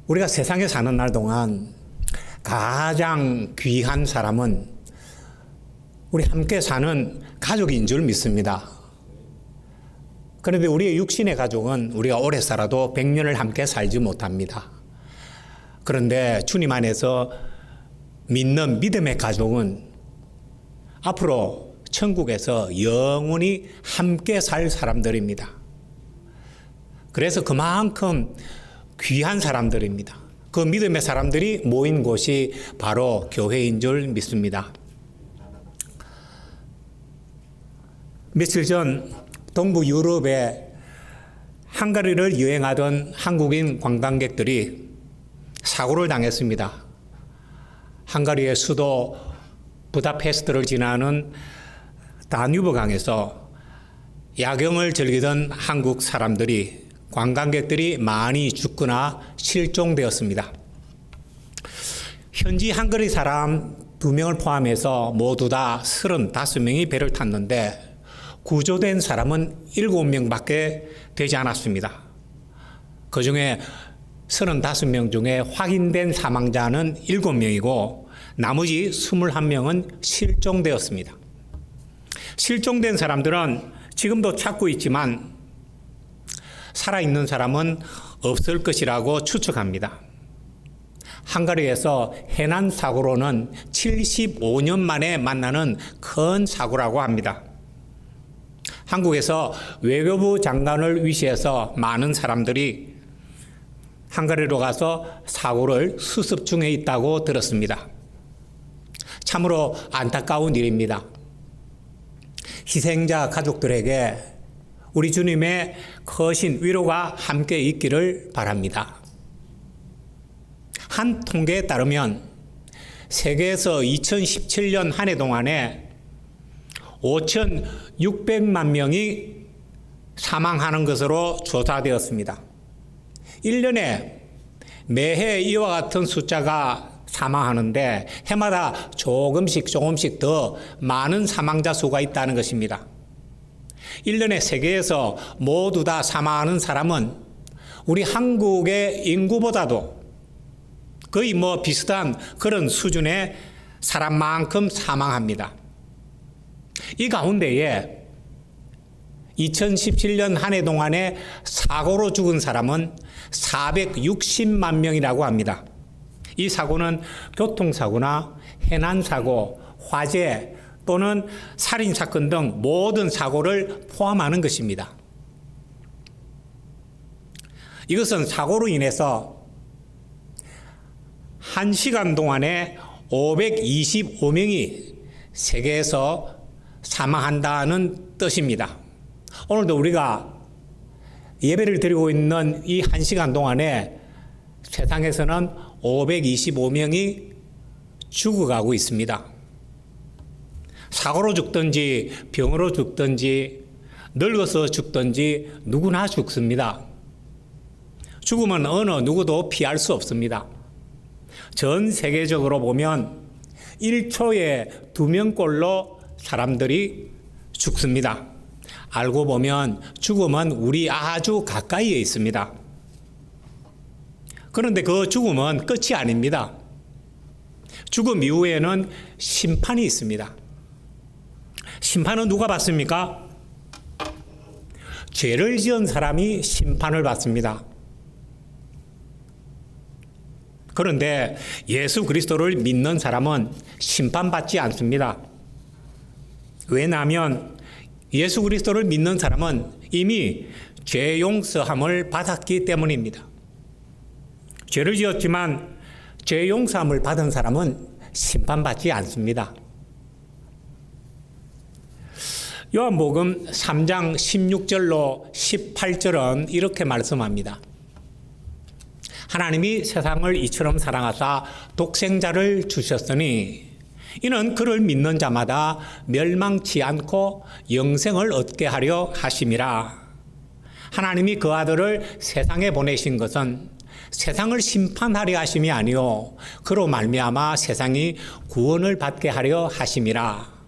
우리가 세상에 사는 날 동안 가장 귀한 사람은 우리 함께 사는 가족인 줄 믿습니다. 그런데 우리의 육신의 가족은 우리가 오래 살아도 100년을 함께 살지 못합니다. 그런데 주님 안에서 믿는 믿음의 가족은 앞으로 천국에서 영원히 함께 살 사람들입니다. 그래서 그만큼 귀한 사람들입니다. 그 믿음의 사람들이 모인 곳이 바로 교회인 줄 믿습니다. 며칠 전 동부 유럽의 헝가리를 여행하던 한국인 관광객들이 사고를 당했습니다. 헝가리의 수도 부다페스트를 지나는 다뉴브 강에서 야경을 즐기던 한국 사람들이 관광객들이 많이 죽거나 실종되었습니다. 현지 헝가리 사람 2명을 포함해서 모두 다 35명이 배를 탔는데 구조된 사람은 7명밖에 되지 않았습니다. 그 중에 35명 중에 확인된 사망자는 7명이고 나머지 21명은 실종되었습니다. 실종된 사람들은 지금도 찾고 있지만 살아있는 사람은 없을 것이라고 추측합니다. 헝가리에서 해난 사고로는 75년 만에 만나는 큰 사고라고 합니다. 한국에서 외교부 장관을 위시해서 많은 사람들이 헝가리로 가서 사고를 수습 중에 있다고 들었습니다. 참으로 안타까운 일입니다. 희생자 가족들에게 우리 주님의 크신 위로가 함께 있기를 바랍니다. 한 통계에 따르면 세계에서 2017년 한 해 동안에 5,600만 명이 사망하는 것으로 조사되었습니다. 1년에 매해 이와 같은 숫자가 사망하는데 해마다 조금씩 더 많은 사망자 수가 있다는 것입니다. 1년에 세계에서 모두 다 사망하는 사람은 우리 한국의 인구보다도 거의 비슷한 그런 수준의 사람만큼 사망합니다. 이 가운데에 2017년 한 해 동안에 사고로 죽은 사람은 460만 명이라고 합니다. 이 사고는 교통사고나 해난사고, 화재 또는 살인사건 등 모든 사고를 포함하는 것입니다. 이것은 사고로 인해서 1시간 동안에 525명이 세계에서 사망한다는 뜻입니다. 오늘도 우리가 예배를 드리고 있는 이 1시간 동안에 세상에서는 525명이 죽어가고 있습니다. 사고로 죽든지 병으로 죽든지 늙어서 죽든지 누구나 죽습니다. 죽음은 어느 누구도 피할 수 없습니다. 전 세계적으로 보면 1초에 2명꼴로 사람들이 죽습니다. 알고 보면 죽음은 우리 아주 가까이에 있습니다. 그런데 그 죽음은 끝이 아닙니다. 죽음 이후에는 심판이 있습니다. 심판은 누가 받습니까? 죄를 지은 사람이 심판을 받습니다. 그런데 예수 그리스도를 믿는 사람은 심판받지 않습니다. 왜냐하면 예수 그리스도를 믿는 사람은 이미 죄 용서함을 받았기 때문입니다. 죄를 지었지만 죄 용서함을 받은 사람은 심판받지 않습니다. 요한복음 3장 16절로 18절은 이렇게 말씀합니다. 하나님이 세상을 이처럼 사랑하사 독생자를 주셨으니 이는 그를 믿는 자마다 멸망치 않고 영생을 얻게 하려 하심이라. 하나님이 그 아들을 세상에 보내신 것은 세상을 심판하려 하심이 아니요 그로 말미암아 세상이 구원을 받게 하려 하심이라.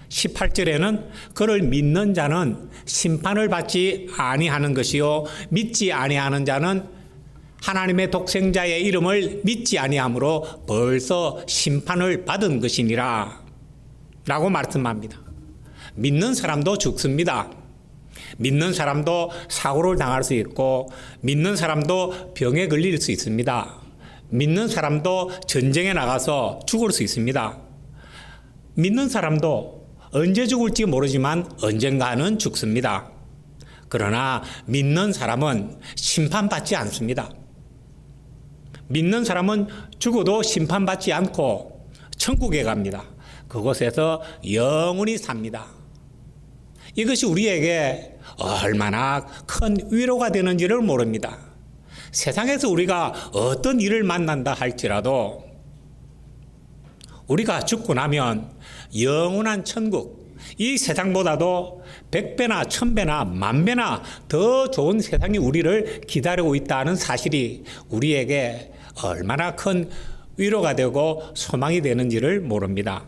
18절에는 그를 믿는 자는 심판을 받지 아니하는 것이요 믿지 아니하는 자는 하나님의 독생자의 이름을 믿지 아니함으로 벌써 심판을 받은 것이니라 라고 말씀합니다. 믿는 사람도 죽습니다. 믿는 사람도 사고를 당할 수 있고, 믿는 사람도 병에 걸릴 수 있습니다. 믿는 사람도 전쟁에 나가서 죽을 수 있습니다. 믿는 사람도 언제 죽을지 모르지만 언젠가는 죽습니다. 그러나 믿는 사람은 심판받지 않습니다. 믿는 사람은 죽어도 심판받지 않고 천국에 갑니다. 그곳에서 영원히 삽니다. 이것이 우리에게 얼마나 큰 위로가 되는지를 모릅니다. 세상에서 우리가 어떤 일을 만난다 할지라도 우리가 죽고 나면 영원한 천국, 이 세상보다도 100배나 1000배나 10,000배나 더 좋은 세상이 우리를 기다리고 있다는 사실이 우리에게 얼마나 큰 위로가 되고 소망이 되는지를 모릅니다.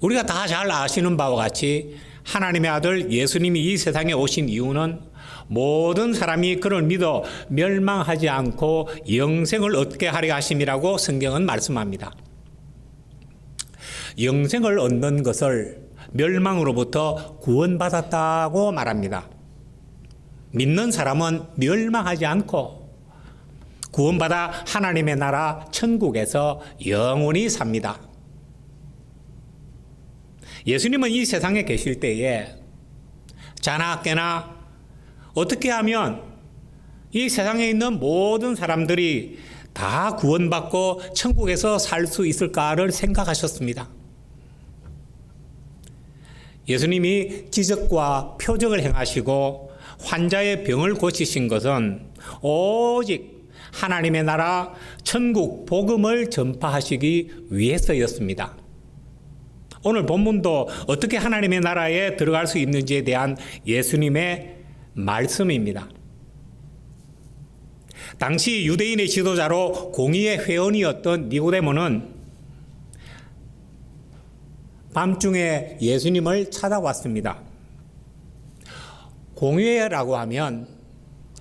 우리가 다 잘 아시는 바와 같이 하나님의 아들 예수님이 이 세상에 오신 이유는 모든 사람이 그를 믿어 멸망하지 않고 영생을 얻게 하려 하심이라고 성경은 말씀합니다. 영생을 얻는 것을 멸망으로부터 구원받았다고 말합니다. 믿는 사람은 멸망하지 않고 구원받아 하나님의 나라 천국에서 영원히 삽니다. 예수님은 이 세상에 계실 때에 자나 깨나 어떻게 하면 이 세상에 있는 모든 사람들이 다 구원받고 천국에서 살 수 있을까를 생각하셨습니다. 예수님이 기적과 표적을 행하시고 환자의 병을 고치신 것은 오직 하나님의 나라 천국 복음을 전파하시기 위해서였습니다. 오늘 본문도 어떻게 하나님의 나라에 들어갈 수 있는지에 대한 예수님의 말씀입니다. 당시 유대인의 지도자로 공의의 회원이었던 니고데모는 밤중에 예수님을 찾아왔습니다. 공의회라고 하면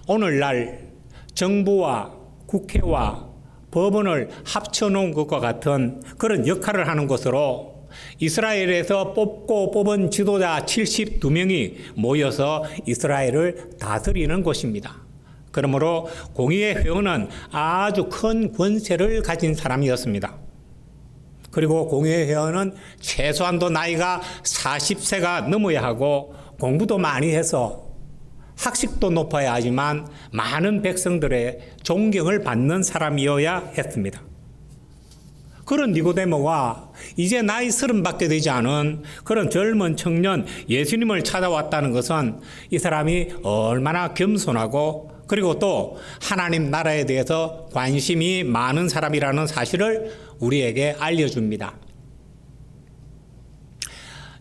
오늘날 정부와 국회와 법원을 합쳐놓은 것과 같은 그런 역할을 하는 것으로 이스라엘에서 뽑고 뽑은 지도자 72명이 모여서 이스라엘을 다스리는 곳입니다. 그러므로 공의회 회원은 아주 큰 권세를 가진 사람이었습니다. 그리고 공의회 회원은 최소한도 나이가 40세가 넘어야 하고 공부도 많이 해서 학식도 높아야 하지만 많은 백성들의 존경을 받는 사람이어야 했습니다. 그런 니고데모가 이제 나이 30밖에 되지 않은 그런 젊은 청년 예수님을 찾아왔다는 것은 이 사람이 얼마나 겸손하고 그리고 또 하나님 나라에 대해서 관심이 많은 사람이라는 사실을 우리에게 알려줍니다.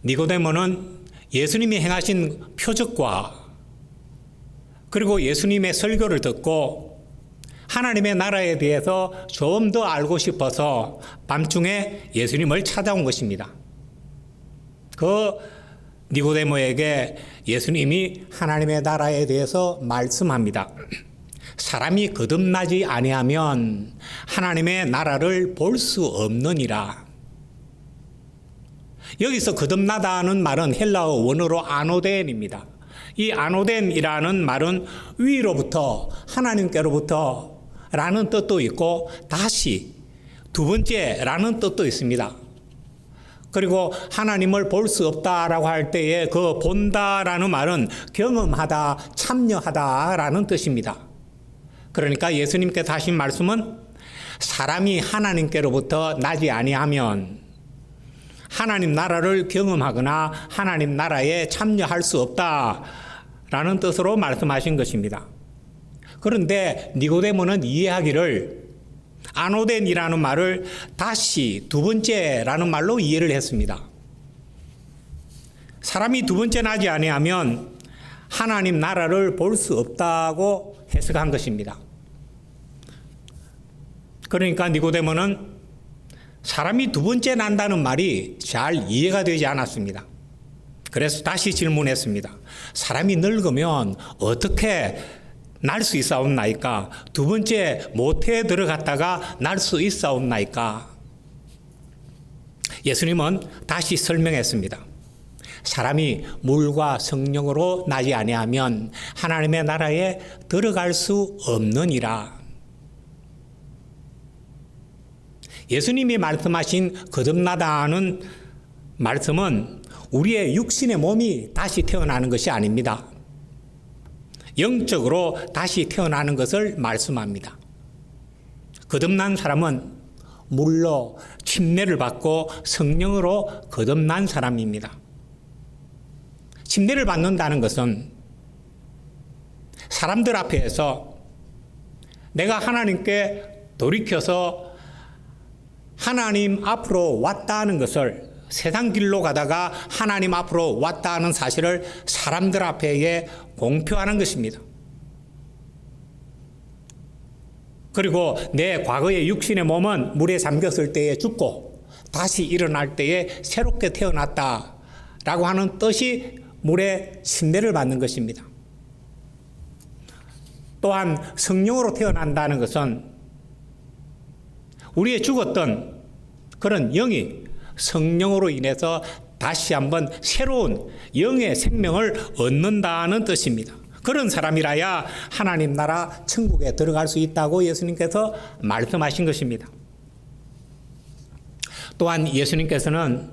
니고데모는 예수님이 행하신 표적과 그리고 예수님의 설교를 듣고 하나님의 나라에 대해서 좀 더 알고 싶어서 밤중에 예수님을 찾아온 것입니다. 그 니고데모에게 예수님이 하나님의 나라에 대해서 말씀합니다. 사람이 거듭나지 아니하면 하나님의 나라를 볼 수 없느니라. 여기서 거듭나다는 말은 헬라어 원어로 아노덴입니다. 이 아노덴이라는 말은 위로부터 하나님께로부터 라는 뜻도 있고 다시 두 번째라는 뜻도 있습니다. 그리고 하나님을 볼 수 없다라고 할 때에 그 본다라는 말은 경험하다, 참여하다라는 뜻입니다. 그러니까 예수님께서 하신 말씀은 사람이 하나님께로부터 나지 아니하면 하나님 나라를 경험하거나 하나님 나라에 참여할 수 없다라는 뜻으로 말씀하신 것입니다. 그런데 니고데모는 이해하기를 아노덴이라는 말을 다시 두 번째라는 말로 이해를 했습니다. 사람이 두 번째 나지 아니하면 하나님 나라를 볼 수 없다고 해석한 것입니다. 그러니까 니고데모는 사람이 두 번째 난다는 말이 잘 이해가 되지 않았습니다. 그래서 다시 질문했습니다. 사람이 늙으면 어떻게 날 수 있사옵나이까? 두 번째, 모태에 들어갔다가 날 수 있사옵나이까? 예수님은 다시 설명했습니다. 사람이 물과 성령으로 나지 아니하면 하나님의 나라에 들어갈 수 없느니라. 예수님이 말씀하신 거듭나다는 말씀은 우리의 육신의 몸이 다시 태어나는 것이 아닙니다. 영적으로 다시 태어나는 것을 말씀합니다. 거듭난 사람은 물로 침례를 받고 성령으로 거듭난 사람입니다. 침례를 받는다는 것은 사람들 앞에서 내가 하나님께 돌이켜서 하나님 앞으로 왔다는 것을, 세상 길로 가다가 하나님 앞으로 왔다는 사실을 사람들 앞에 공표하는 것입니다. 그리고 내 과거의 육신의 몸은 물에 잠겼을 때에 죽고 다시 일어날 때에 새롭게 태어났다라고 하는 뜻이 물에 침례를 받는 것입니다. 또한 성령으로 태어난다는 것은 우리의 죽었던 그런 영이 성령으로 인해서 다시 한번 새로운 영의 생명을 얻는다는 뜻입니다. 그런 사람이라야 하나님 나라 천국에 들어갈 수 있다고 예수님께서 말씀하신 것입니다. 또한 예수님께서는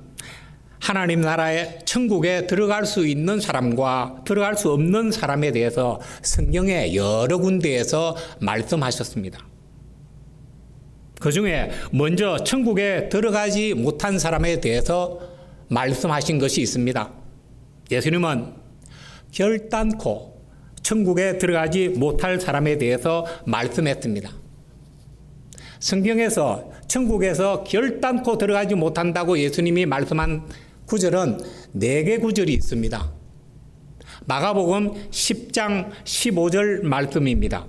하나님 나라의 천국에 들어갈 수 있는 사람과 들어갈 수 없는 사람에 대해서 성경의 여러 군데에서 말씀하셨습니다. 그 중에 먼저 천국에 들어가지 못한 사람에 대해서 말씀하신 것이 있습니다. 예수님은 결단코 천국에 들어가지 못할 사람에 대해서 말씀했습니다. 성경에서 천국에서 결단코 들어가지 못한다고 예수님이 말씀한 구절은 4개 구절이 있습니다. 마가복음 10장 15절 말씀입니다.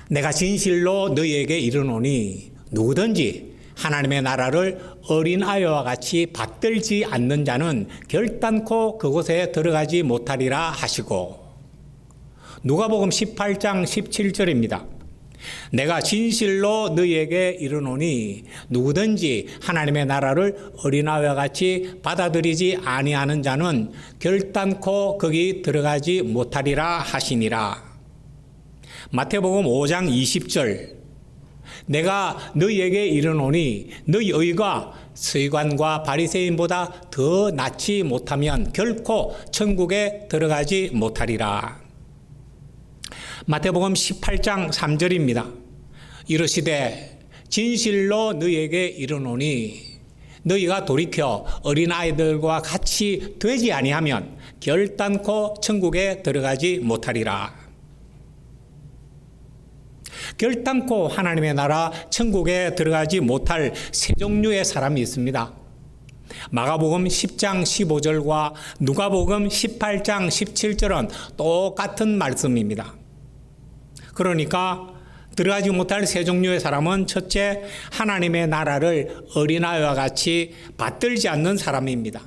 내가 진실로 너희에게 이르노니 누구든지 하나님의 나라를 어린아이와 같이 받들지 않는 자는 결단코 그곳에 들어가지 못하리라 하시고, 누가복음 18장 17절입니다. 내가 진실로 너희에게 이르노니 누구든지 하나님의 나라를 어린아이와 같이 받아들이지 아니하는 자는 결단코 거기 들어가지 못하리라 하시니라. 마태복음 5장 20절, 내가 너희에게 이르노니 너희 의가 서기관과 바리새인보다 더 낫지 못하면 결코 천국에 들어가지 못하리라. 마태복음 18장 3절입니다. 이르시되 진실로 너희에게 이르노니 너희가 돌이켜 어린아이들과 같이 되지 아니하면 결단코 천국에 들어가지 못하리라. 결단코 하나님의 나라 천국에 들어가지 못할 세 종류의 사람이 있습니다. 마가복음 10장 15절과 누가복음 18장 17절은 똑같은 말씀입니다. 그러니까 들어가지 못할 세 종류의 사람은 첫째, 하나님의 나라를 어린아이와 같이 받들지 않는 사람입니다.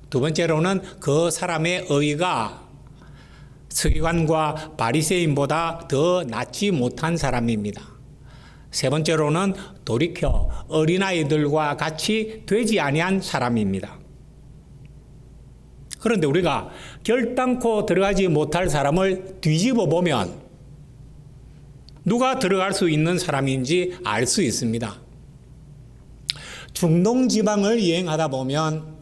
두 번째로는 그 사람의 의가 서기관과 바리새인보다 더 낫지 못한 사람입니다. 세 번째로는 돌이켜 어린아이들과 같이 되지 아니한 사람입니다. 그런데 우리가 결단코 들어가지 못할 사람을 뒤집어 보면 누가 들어갈 수 있는 사람인지 알 수 있습니다. 중동 지방을 여행하다 보면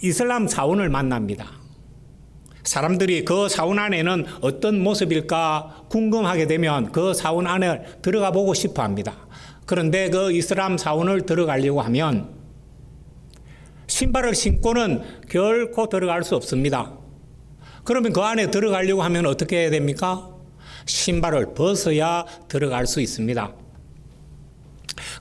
이슬람 사원을 만납니다. 사람들이 그 사원 안에는 어떤 모습일까 궁금하게 되면 그 사원 안에 들어가 보고 싶어 합니다. 그런데 그 이슬람 사원을 들어가려고 하면 신발을 신고는 결코 들어갈 수 없습니다. 그러면 그 안에 들어가려고 하면 어떻게 해야 됩니까? 신발을 벗어야 들어갈 수 있습니다.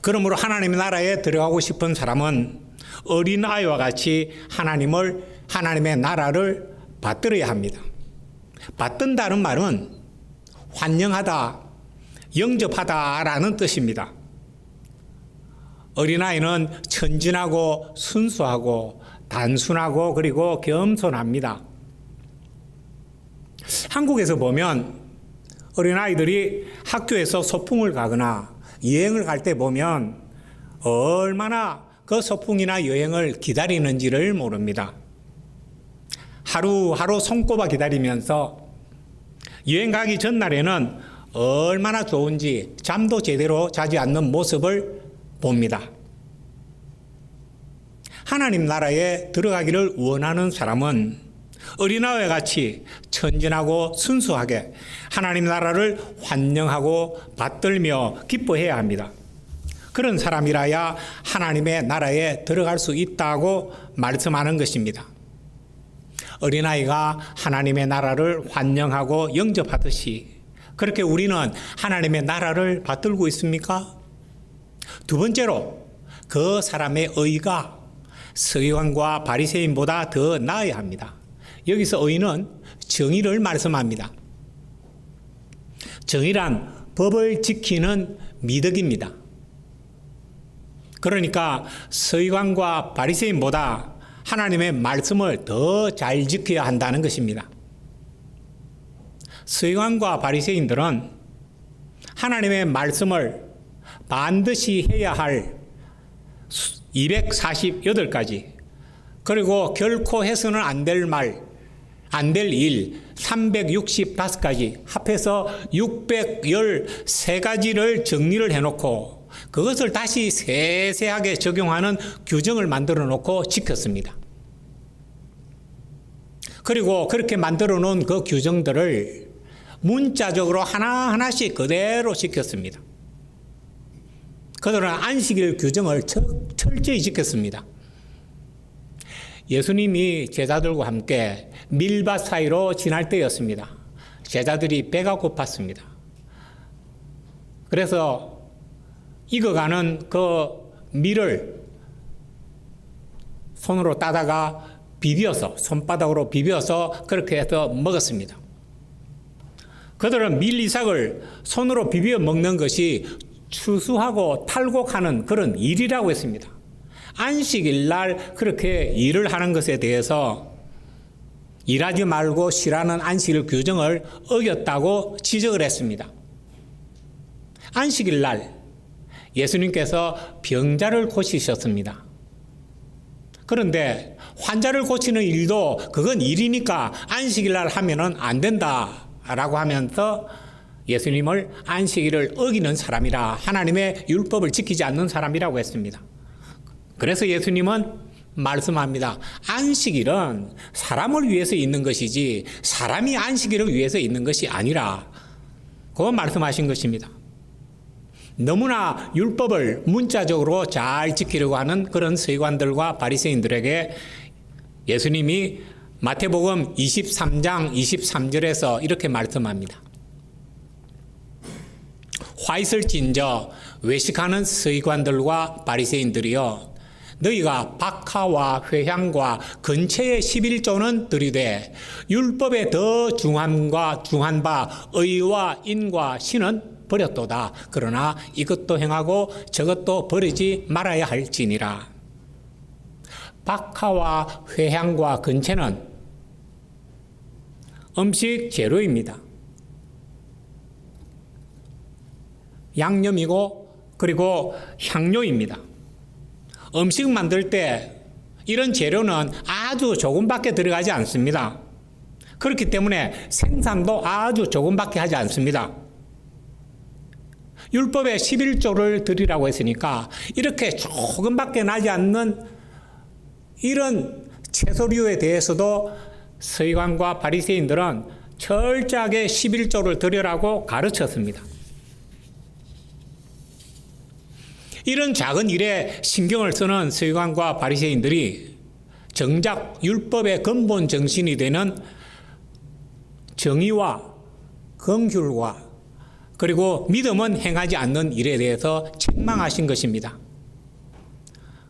그러므로 하나님의 나라에 들어가고 싶은 사람은 어린아이와 같이 하나님의 나라를 받들어야 합니다. 받든다는 말은 환영하다, 영접하다라는 뜻입니다. 어린아이는 천진하고 순수하고 단순하고 그리고 겸손합니다. 한국에서 보면 어린아이들이 학교에서 소풍을 가거나 여행을 갈 때 보면 얼마나 그 소풍이나 여행을 기다리는지를 모릅니다. 하루하루 손꼽아 기다리면서 여행 가기 전날에는 얼마나 좋은지 잠도 제대로 자지 않는 모습을 봅니다. 하나님 나라에 들어가기를 원하는 사람은 어린아이와 같이 천진하고 순수하게 하나님 나라를 환영하고 받들며 기뻐해야 합니다. 그런 사람이라야 하나님의 나라에 들어갈 수 있다고 말씀하는 것입니다. 어린아이가 하나님의 나라를 환영하고 영접하듯이 그렇게 우리는 하나님의 나라를 받들고 있습니까? 두 번째로 그 사람의 의가 서기관과 바리새인보다 더 나아야 합니다. 여기서 의는 정의를 말씀합니다. 정의란 법을 지키는 미덕입니다. 그러니까 서기관과 바리새인보다 하나님의 말씀을 더 잘 지켜야 한다는 것입니다. 서기관과 바리새인들은 하나님의 말씀을 반드시 해야 할 248가지 그리고 결코 해서는 안 될 말, 안 될 일 365가지 합해서 613가지를 정리를 해놓고 그것을 다시 세세하게 적용하는 규정을 만들어 놓고 지켰습니다. 그리고 그렇게 만들어 놓은 그 규정들을 문자적으로 하나하나씩 그대로 지켰습니다. 그들은 안식일 규정을 철저히 지켰습니다. 예수님이 제자들과 함께 밀밭 사이로 지날 때였습니다. 제자들이 배가 고팠습니다. 그래서 익어가는 그 밀을 손으로 따다가 비벼서 손바닥으로 비벼서 그렇게 해서 먹었습니다. 그들은 밀 이삭을 손으로 비벼 먹는 것이 추수하고 탈곡하는 그런 일이라고 했습니다. 안식일 날 그렇게 일을 하는 것에 대해서 일하지 말고 쉬라는 안식일 규정을 어겼다고 지적을 했습니다. 안식일 날 예수님께서 병자를 고치셨습니다. 그런데 환자를 고치는 일도 그건 일이니까 안식일 날 하면은 안 된다라고 하면서 예수님을 안식일을 어기는 사람이라 하나님의 율법을 지키지 않는 사람이라고 했습니다. 그래서 예수님은 말씀합니다. 안식일은 사람을 위해서 있는 것이지 사람이 안식일을 위해서 있는 것이 아니라 그거 말씀하신 것입니다. 너무나 율법을 문자적으로 잘 지키려고 하는 그런 서기관들과 바리새인들에게 예수님이 마태복음 23장 23절에서 이렇게 말씀합니다. 화 있을진저 외식하는 서기관들과 바리새인들이여 너희가 박하와 회향과 근처의 11조는 들이되 율법에 더 중한 바 의와 인과 신은 버렸도다. 그러나 이것도 행하고 저것도 버리지 말아야 할지니라. 박하와 회향과 근처는 음식 재료입니다. 양념이고 그리고 향료입니다. 음식 만들 때 이런 재료는 아주 조금밖에 들어가지 않습니다. 그렇기 때문에 생산도 아주 조금밖에 하지 않습니다. 율법에 11조를 드리라고 했으니까 이렇게 조금밖에 나지 않는 이런 채소류에 대해서도 서기관과 바리새인들은 철저하게 11조를 드리라고 가르쳤습니다. 이런 작은 일에 신경을 쓰는 서기관과 바리새인들이 정작 율법의 근본 정신이 되는 정의와 긍휼과 그리고 믿음은 행하지 않는 일에 대해서 책망하신 것입니다.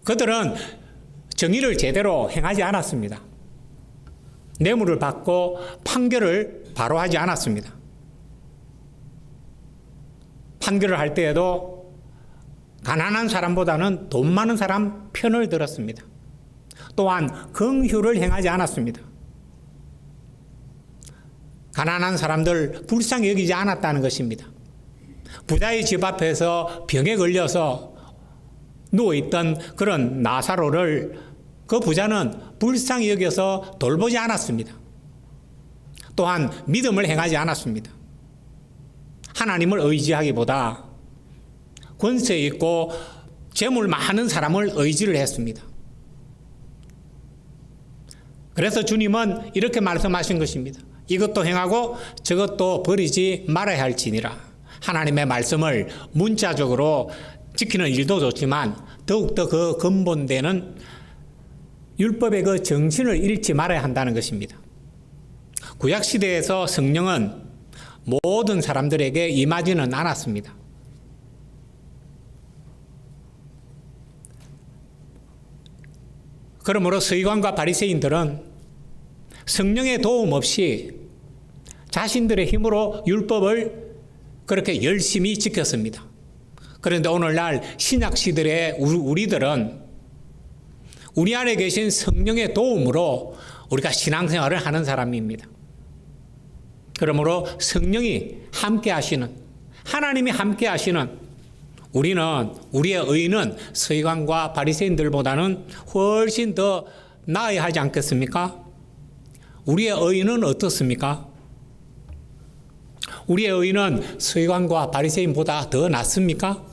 그들은 정의를 제대로 행하지 않았습니다. 뇌물을 받고 판결을 바로 하지 않았습니다. 판결을 할 때에도 가난한 사람보다는 돈 많은 사람 편을 들었습니다. 또한 긍휼을 행하지 않았습니다. 가난한 사람들 불쌍히 여기지 않았다는 것입니다. 부자의 집 앞에서 병에 걸려서 누워있던 그런 나사로를 그 부자는 불쌍히 여겨서 돌보지 않았습니다. 또한 믿음을 행하지 않았습니다. 하나님을 의지하기보다 권세 있고 재물 많은 사람을 의지를 했습니다. 그래서 주님은 이렇게 말씀하신 것입니다. 이것도 행하고 저것도 버리지 말아야 할지니라. 하나님의 말씀을 문자적으로 지키는 일도 좋지만 더욱더 그 근본되는 율법의 그 정신을 잃지 말아야 한다는 것입니다. 구약시대에서 성령은 모든 사람들에게 임하지는 않았습니다. 그러므로 서기관과 바리새인들은 성령의 도움 없이 자신들의 힘으로 율법을 그렇게 열심히 지켰습니다. 그런데 오늘날 신약시대의 우리들은 우리 안에 계신 성령의 도움으로 우리가 신앙생활을 하는 사람입니다. 그러므로 성령이 함께 하시는, 하나님이 함께 하시는 우리의 의는 서기관과 바리새인들보다는 훨씬 더 나아야 하지 않겠습니까? 우리의 의는 어떻습니까? 우리의 의는 서기관과 바리새인보다 더 낫습니까?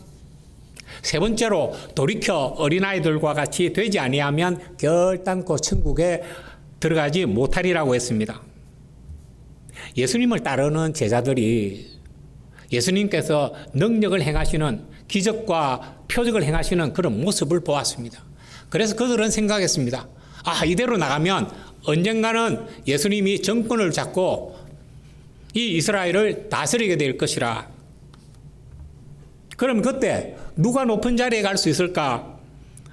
세 번째로 돌이켜 어린아이들과 같이 되지 아니하면 결단코 천국에 들어가지 못하리라고 했습니다. 예수님을 따르는 제자들이 예수님께서 능력을 행하시는 기적과 표적을 행하시는 그런 모습을 보았습니다. 그래서 그들은 생각했습니다. 이대로 나가면 언젠가는 예수님이 정권을 잡고 이 이스라엘을 다스리게 될 것이라. 그럼 그때 누가 높은 자리에 갈 수 있을까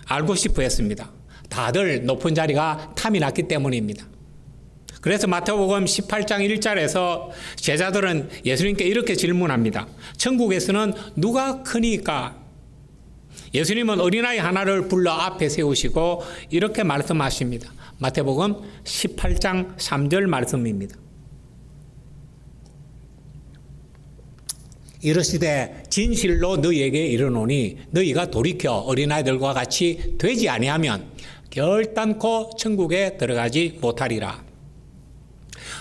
알고 싶어 했습니다. 다들 높은 자리가 탐이 났기 때문입니다. 그래서 마태복음 18장 1절에서 제자들은 예수님께 이렇게 질문합니다. 천국에서는 누가 크니까? 예수님은 어린아이 하나를 불러 앞에 세우시고 이렇게 말씀하십니다. 마태복음 18장 3절 말씀입니다. 이르시되 진실로 너희에게 이르노니 너희가 돌이켜 어린아이들과 같이 되지 아니하면 결단코 천국에 들어가지 못하리라.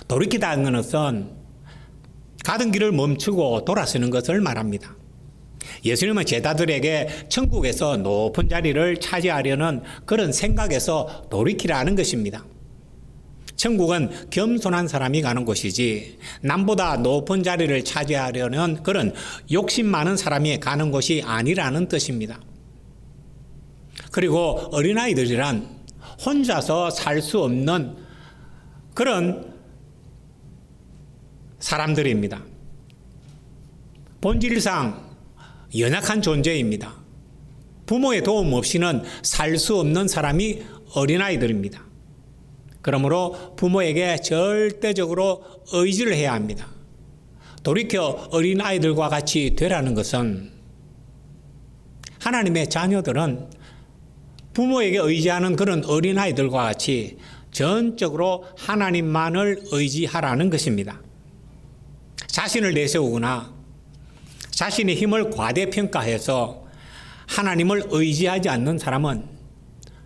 돌이키다는 것은 가던 길을 멈추고 돌아서는 것을 말합니다. 예수님은 제자들에게 천국에서 높은 자리를 차지하려는 그런 생각에서 돌이키라는 것입니다. 천국은 겸손한 사람이 가는 곳이지 남보다 높은 자리를 차지하려는 그런 욕심 많은 사람이 가는 곳이 아니라는 뜻입니다. 그리고 어린아이들이란 혼자서 살 수 없는 그런 사람들입니다. 본질상 연약한 존재입니다. 부모의 도움 없이는 살 수 없는 사람이 어린아이들입니다. 그러므로 부모에게 절대적으로 의지를 해야 합니다. 돌이켜 어린아이들과 같이 되라는 것은 하나님의 자녀들은 부모에게 의지하는 그런 어린아이들과 같이 전적으로 하나님만을 의지하라는 것입니다. 자신을 내세우거나 자신의 힘을 과대평가해서 하나님을 의지하지 않는 사람은,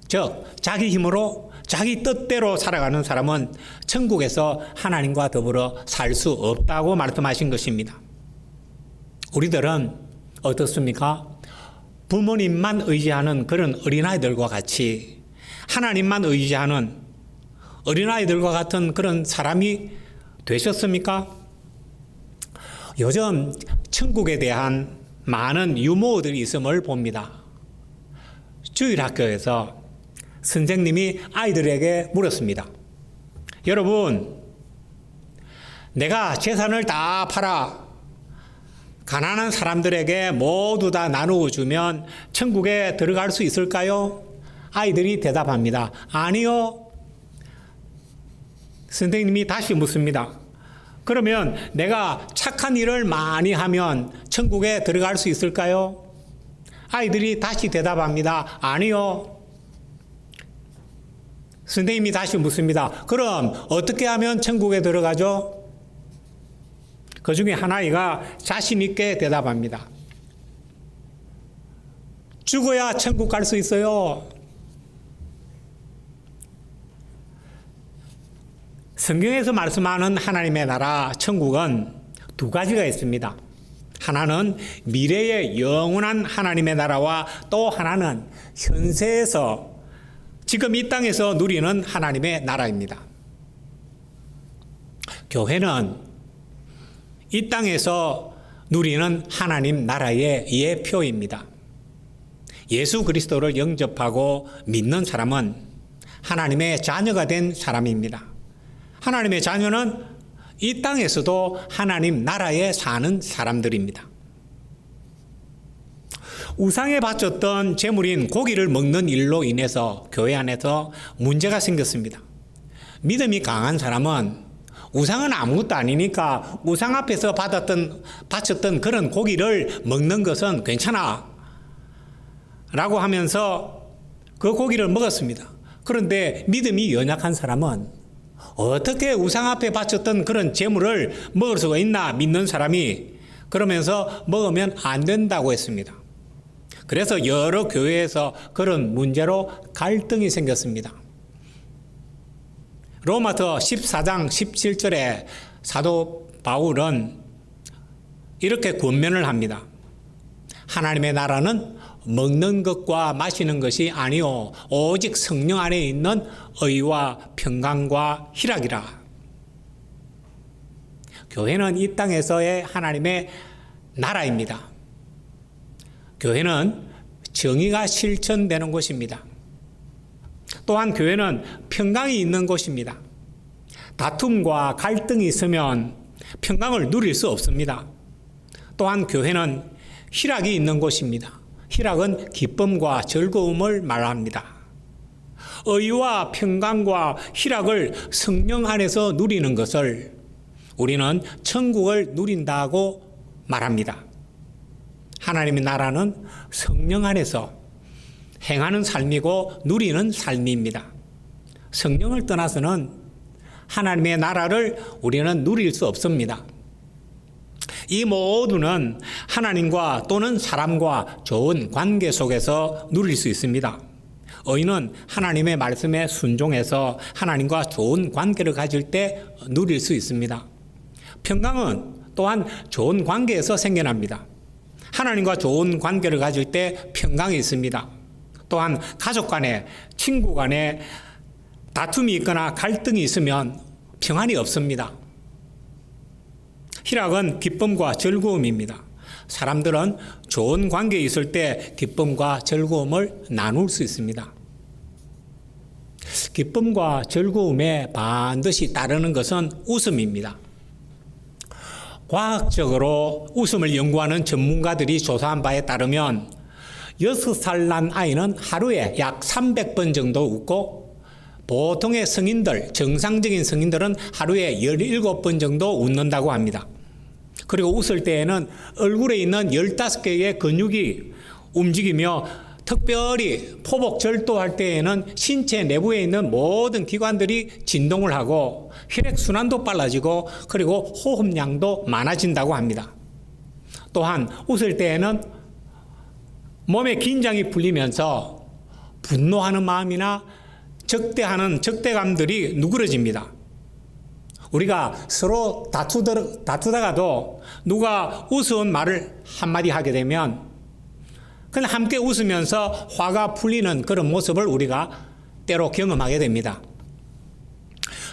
즉 자기 힘으로 자기 뜻대로 살아가는 사람은 천국에서 하나님과 더불어 살 수 없다고 말씀하신 것입니다. 우리들은 어떻습니까? 부모님만 의지하는 그런 어린아이들과 같이 하나님만 의지하는 어린아이들과 같은 그런 사람이 되셨습니까? 요즘 천국에 대한 많은 유머들이 있음을 봅니다. 주일학교에서 선생님이 아이들에게 물었습니다. 여러분, 내가 재산을 다 팔아 가난한 사람들에게 모두 다 나누어 주면 천국에 들어갈 수 있을까요? 아이들이 대답합니다. 아니요. 선생님이 다시 묻습니다. 그러면 내가 착한 일을 많이 하면 천국에 들어갈 수 있을까요? 아이들이 다시 대답합니다. 아니요. 선생님이 다시 묻습니다. 그럼 어떻게 하면 천국에 들어가죠? 그 중에 한 아이가 자신 있게 대답합니다. 죽어야 천국 갈 수 있어요. 성경에서 말씀하는 하나님의 나라 천국은 두 가지가 있습니다. 하나는 미래의 영원한 하나님의 나라와 또 하나는 현세에서 지금 이 땅에서 누리는 하나님의 나라입니다. 교회는 이 땅에서 누리는 하나님 나라의 예표입니다. 예수 그리스도를 영접하고 믿는 사람은 하나님의 자녀가 된 사람입니다. 하나님의 자녀는 이 땅에서도 하나님 나라에 사는 사람들입니다. 우상에 바쳤던 제물인 고기를 먹는 일로 인해서 교회 안에서 문제가 생겼습니다. 믿음이 강한 사람은 우상은 아무것도 아니니까 우상 앞에서 바쳤던 그런 고기를 먹는 것은 괜찮아 라고 하면서 그 고기를 먹었습니다. 그런데 믿음이 연약한 사람은 어떻게 우상 앞에 바쳤던 그런 제물을 먹을 수가 있나 믿는 사람이 그러면서 먹으면 안 된다고 했습니다. 그래서 여러 교회에서 그런 문제로 갈등이 생겼습니다. 로마서 14장 17절에 사도 바울은 이렇게 권면을 합니다. 하나님의 나라는 먹는 것과 마시는 것이 아니요 오직 성령 안에 있는 의와 평강과 희락이라. 교회는 이 땅에서의 하나님의 나라입니다. 교회는 정의가 실천되는 곳입니다. 또한 교회는 평강이 있는 곳입니다. 다툼과 갈등이 있으면 평강을 누릴 수 없습니다. 또한 교회는 희락이 있는 곳입니다. 희락은 기쁨과 즐거움을 말합니다. 의와 평강과 희락을 성령 안에서 누리는 것을 우리는 천국을 누린다고 말합니다. 하나님의 나라는 성령 안에서 행하는 삶이고 누리는 삶입니다. 성령을 떠나서는 하나님의 나라를 우리는 누릴 수 없습니다. 이 모두는 하나님과 또는 사람과 좋은 관계 속에서 누릴 수 있습니다. 의인은 하나님의 말씀에 순종해서 하나님과 좋은 관계를 가질 때 누릴 수 있습니다. 평강은 또한 좋은 관계에서 생겨납니다. 하나님과 좋은 관계를 가질 때 평강이 있습니다. 또한 가족 간에, 친구 간에 다툼이 있거나 갈등이 있으면 평안이 없습니다. 희락은 기쁨과 즐거움입니다. 사람들은 좋은 관계에 있을 때 기쁨과 즐거움을 나눌 수 있습니다. 기쁨과 즐거움에 반드시 따르는 것은 웃음입니다. 과학적으로 웃음을 연구하는 전문가들이 조사한 바에 따르면 6살 난 아이는 하루에 약 300번 정도 웃고 보통의 성인들, 정상적인 성인들은 하루에 17번 정도 웃는다고 합니다. 그리고 웃을 때에는 얼굴에 있는 15개의 근육이 움직이며 특별히 포복절도할 때에는 신체 내부에 있는 모든 기관들이 진동을 하고 혈액순환도 빨라지고 그리고 호흡량도 많아진다고 합니다. 또한 웃을 때에는 몸의 긴장이 풀리면서 분노하는 마음이나 적대감들이 누그러집니다. 우리가 서로 다투다가도 누가 우스운 말을 한마디 하게 되면 그냥 함께 웃으면서 화가 풀리는 그런 모습을 우리가 때로 경험하게 됩니다.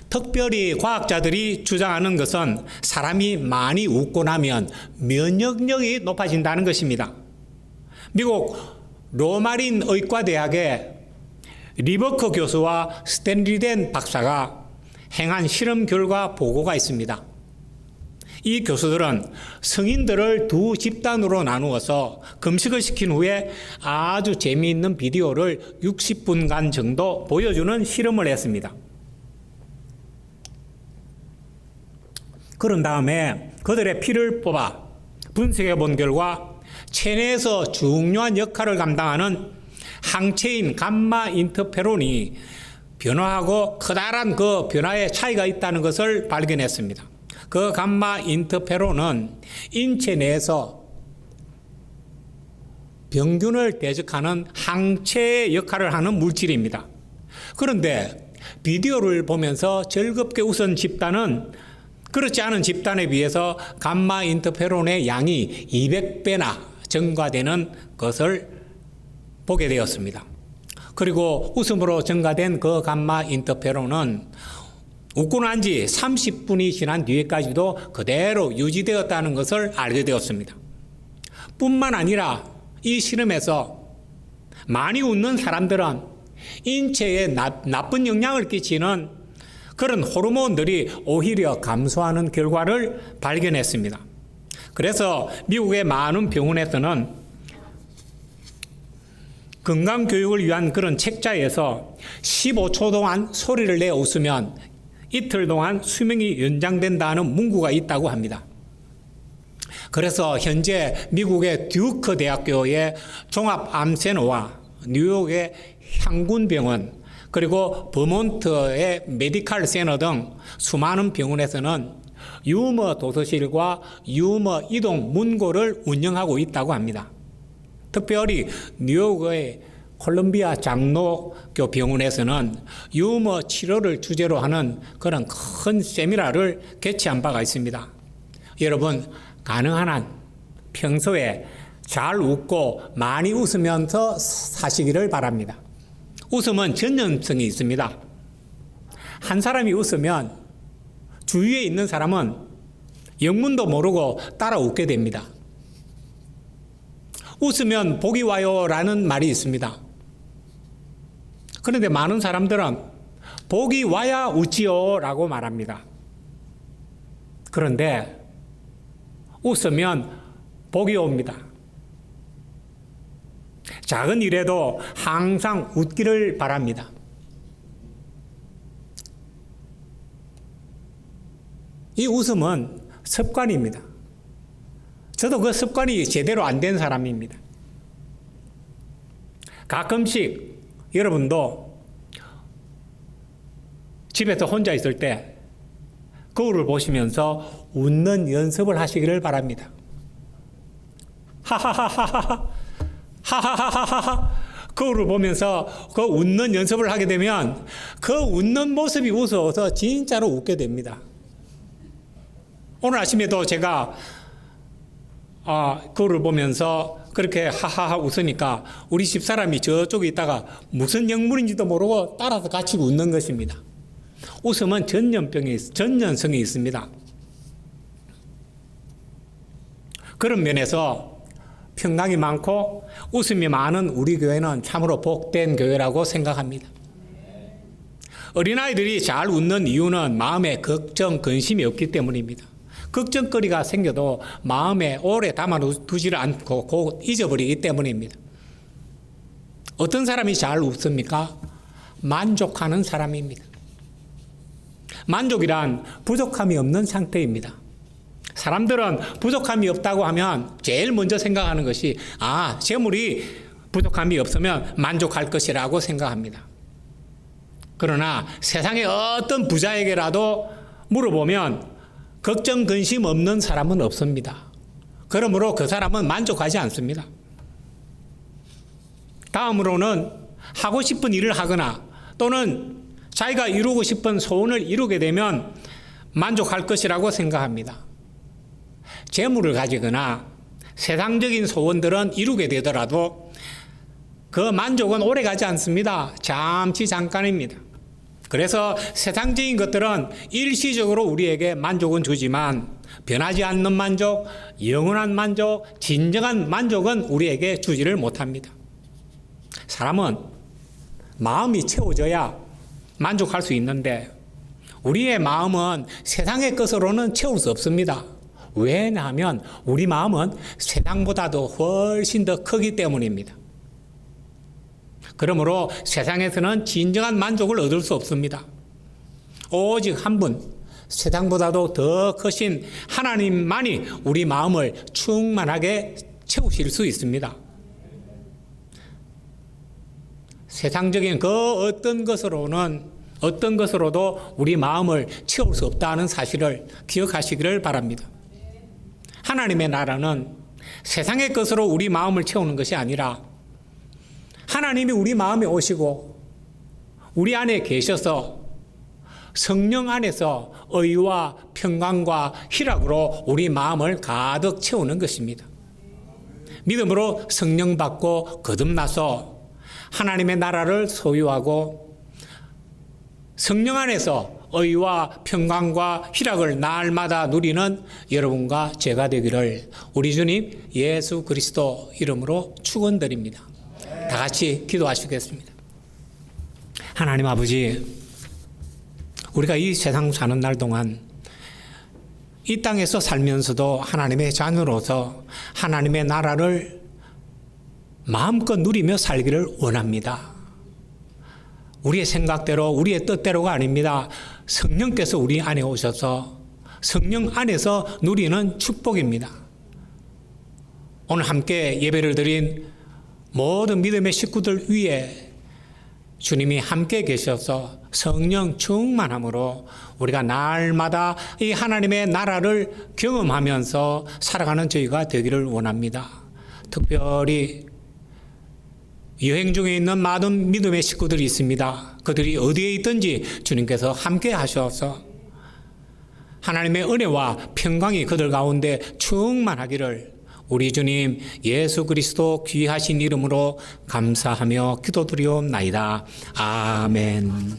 특별히 과학자들이 주장하는 것은 사람이 많이 웃고 나면 면역력이 높아진다는 것입니다. 미국 로마린 의과대학의 리버커 교수와 스탠리덴 박사가 행한 실험 결과 보고가 있습니다. 이 교수들은 성인들을 두 집단으로 나누어서 금식을 시킨 후에 아주 재미있는 비디오를 60분간 정도 보여주는 실험을 했습니다. 그런 다음에 그들의 피를 뽑아 분석해 본 결과 체내에서 중요한 역할을 감당하는 항체인 감마 인터페론이 변화하고 커다란 그 변화의 차이가 있다는 것을 발견했습니다. 그 감마 인터페론은 인체 내에서 병균을 대적하는 항체의 역할을 하는 물질입니다. 그런데 비디오를 보면서 즐겁게 웃은 집단은 그렇지 않은 집단에 비해서 감마 인터페론의 양이 200배나 증가되는 것을 보게 되었습니다. 그리고 웃음으로 증가된 그 감마 인터페론은 웃고 난 지 30분이 지난 뒤에까지도 그대로 유지되었다는 것을 알게 되었습니다. 뿐만 아니라 이 실험에서 많이 웃는 사람들은 인체에 나쁜 영향을 끼치는 그런 호르몬들이 오히려 감소하는 결과를 발견했습니다. 그래서 미국의 많은 병원에서는 건강교육을 위한 그런 책자에서 15초 동안 소리를 내 웃으면 이틀 동안 수명이 연장된다는 문구가 있다고 합니다. 그래서 현재 미국의 듀크 대학교의 종합암센오와 뉴욕의 향군병원 그리고 버몬트의 메디칼 센터 등 수많은 병원에서는 유머 도서실과 유머 이동 문고를 운영하고 있다고 합니다. 특별히 뉴욕의 콜롬비아 장로교 병원에서는 유머 치료를 주제로 하는 그런 큰 세미나를 개최한 바가 있습니다. 여러분, 가능한 한 평소에 잘 웃고 많이 웃으면서 사시기를 바랍니다. 웃음은 전염성이 있습니다. 한 사람이 웃으면 주위에 있는 사람은 영문도 모르고 따라 웃게 됩니다. 웃으면 복이 와요 라는 말이 있습니다. 그런데 많은 사람들은 복이 와야 웃지요 라고 말합니다. 그런데 웃으면 복이 옵니다. 작은 일에도 항상 웃기를 바랍니다. 이 웃음은 습관입니다. 저도 그 습관이 제대로 안 된 사람입니다. 가끔씩 여러분도 집에서 혼자 있을 때 거울을 보시면서 웃는 연습을 하시기를 바랍니다. 하하하하하 하하하하하 거울을 보면서 그 웃는 연습을 하게 되면 그 웃는 모습이 웃어서 진짜로 웃게 됩니다. 오늘 아침에도 제가 거울을 보면서 그렇게 하하하 웃으니까 우리 집사람이 저쪽에 있다가 무슨 영문인지도 모르고 따라서 같이 웃는 것입니다. 웃음은 전염성이 있습니다. 그런 면에서 평강이 많고 웃음이 많은 우리 교회는 참으로 복된 교회라고 생각합니다. 어린아이들이 잘 웃는 이유는 마음에 걱정, 근심이 없기 때문입니다. 걱정거리가 생겨도 마음에 오래 담아두지를 않고 곧 잊어버리기 때문입니다. 어떤 사람이 잘 웃습니까? 만족하는 사람입니다. 만족이란 부족함이 없는 상태입니다. 사람들은 부족함이 없다고 하면 제일 먼저 생각하는 것이 재물이 부족함이 없으면 만족할 것이라고 생각합니다. 그러나 세상의 어떤 부자에게라도 물어보면 걱정, 근심 없는 사람은 없습니다. 그러므로 그 사람은 만족하지 않습니다. 다음으로는 하고 싶은 일을 하거나 또는 자기가 이루고 싶은 소원을 이루게 되면 만족할 것이라고 생각합니다. 재물을 가지거나 세상적인 소원들은 이루게 되더라도 그 만족은 오래 가지 않습니다. 잠깐입니다. 그래서 세상적인 것들은 일시적으로 우리에게 만족은 주지만 변하지 않는 만족, 영원한 만족, 진정한 만족은 우리에게 주지를 못합니다. 사람은 마음이 채워져야 만족할 수 있는데 우리의 마음은 세상의 것으로는 채울 수 없습니다. 왜냐하면 우리 마음은 세상보다도 훨씬 더 크기 때문입니다. 그러므로 세상에서는 진정한 만족을 얻을 수 없습니다. 오직 한 분, 세상보다도 더 크신 하나님만이 우리 마음을 충만하게 채우실 수 있습니다. 세상적인 그 어떤 것으로도 우리 마음을 채울 수 없다는 사실을 기억하시기를 바랍니다. 하나님의 나라는 세상의 것으로 우리 마음을 채우는 것이 아니라 하나님이 우리 마음에 오시고 우리 안에 계셔서 성령 안에서 의와 평강과 희락으로 우리 마음을 가득 채우는 것입니다. 믿음으로 성령 받고 거듭나서 하나님의 나라를 소유하고 성령 안에서 의와 평강과 희락을 날마다 누리는 여러분과 제가 되기를 우리 주님 예수 그리스도 이름으로 축원드립니다. 다 같이 기도하시겠습니다. 하나님 아버지, 우리가 이 세상 사는 날 동안 이 땅에서 살면서도 하나님의 자녀로서 하나님의 나라를 마음껏 누리며 살기를 원합니다. 우리의 생각대로 우리의 뜻대로가 아닙니다. 성령께서 우리 안에 오셔서 성령 안에서 누리는 축복입니다. 오늘 함께 예배를 드린 모든 믿음의 식구들 위에 주님이 함께 계셔서 성령 충만함으로 우리가 날마다 이 하나님의 나라를 경험하면서 살아가는 저희가 되기를 원합니다. 특별히 여행 중에 있는 많은 믿음의 식구들이 있습니다. 그들이 어디에 있든지 주님께서 함께 하셔서 하나님의 은혜와 평강이 그들 가운데 충만하기를 우리 주님 예수 그리스도 귀하신 이름으로 감사하며 기도드리옵나이다. 아멘.